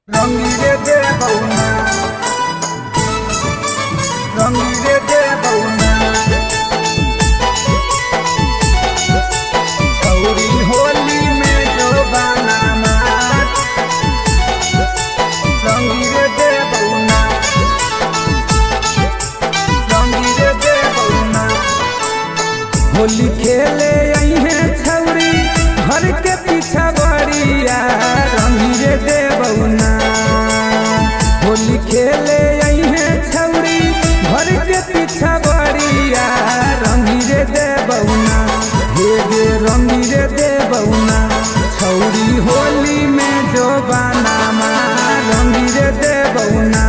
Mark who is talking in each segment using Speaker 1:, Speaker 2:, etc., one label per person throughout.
Speaker 1: रंगीले दे बउना रंगीले दे बउना छौरी होली में जो बाना मार रंगीले दे बउना रंगीले दे बउना होली खेले आई है छौरी घर के पीछा बड़िया रंगीले दे बउना होली खेले आई है छौरी घर के पीछा बड़िया रंगीले दे बउना हे गे रंगीले दे बउना छौरी होली में जो बाना मार रंगीले दे बउना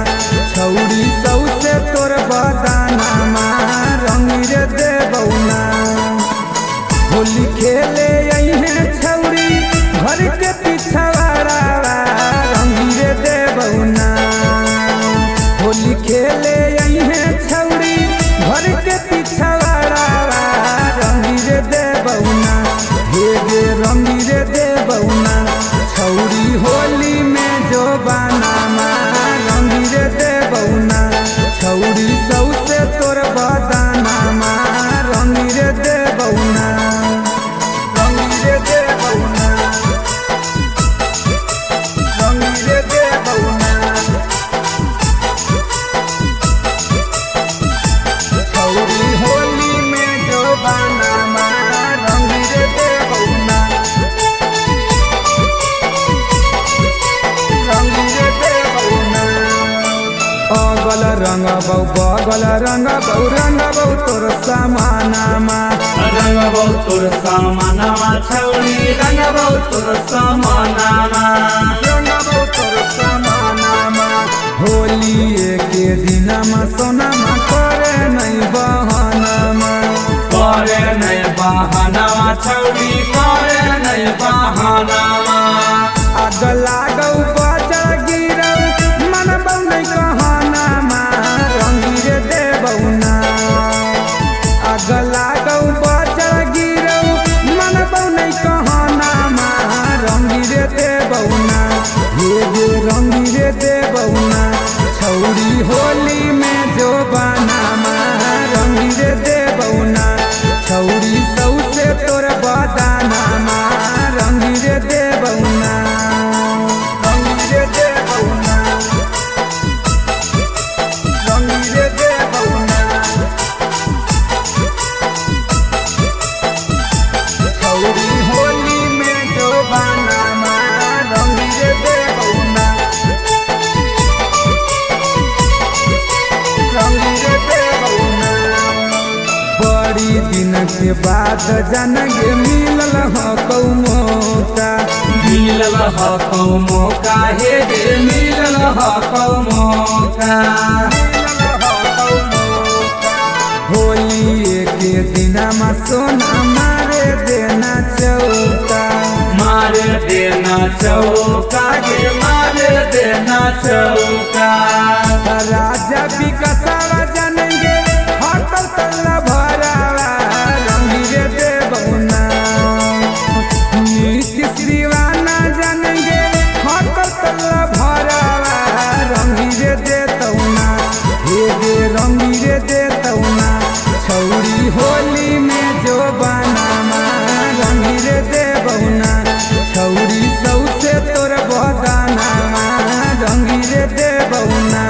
Speaker 1: छौरी सौसे तोर बदाना मार रंगीले दे बउना होली खेले आई है छौरी घर के पीछा रंगीले दे बउना होली खेले आई है छौरी घर के पीछा रंगीले दे बउना हे गे रंगीले दे बउना छौरी होली में जो बाना मार रंगीले दे बउना छौरी सौसे तोर बदाना मार रंगीले दे बउना रंगीले दे बउना रंगीले दे बउना छौरी होली में जो बाना मार रंगीले दे बउना रंगीले दे बउना अगल रंग बौ बगल रंग बौ तोर समानामा
Speaker 2: रंग बहुत तोर सामानामा छौरी रंग बहुत तोर सामानामा
Speaker 1: रंग बौ तोर समानामा होली के दिनमा सोनामा करे नै बहनामा
Speaker 2: करे नै बहानामा छौरी करे नै बहानामा
Speaker 1: आग लागौ बजा गिरौ मन बौ नै कहनामा रंगीले दे बउना आग लागौ बजा गिरौ मन बौ नै कहनामा रंगीले दे बउना हे गे रंगीले दे बउना छौरी होली में जो बानामा रंगीले दे बउना छौरी सौसे तोर बदानामा रंगीले दे बउना रंगीले दे बउना रंगीले दे बउना छौरी होली में जो बानामा रंगीले दे बउना रंगीले दे बउना बड़ी दिन के बाद जनगे मिलल हो मौका
Speaker 2: मिलल ह कौ मौका हे गे मिलल ह कौ मौका
Speaker 1: होली के दिनमा सोना मारे देना चौका
Speaker 2: मारे देना चौका गे मारे देना चौका
Speaker 1: राजा विकसवा जनगे हटल तल्ला भरावा रंगीले दे बउना नीति श्रीवाना जनगे हटल तल्ला भरावा रंगीले दे तौना हे गे रंगीले दे तौना छौरी होली में जो बानामा रंगीले दे बउना छौरी सौसे तोर बदानामा रंगीले दे बउना।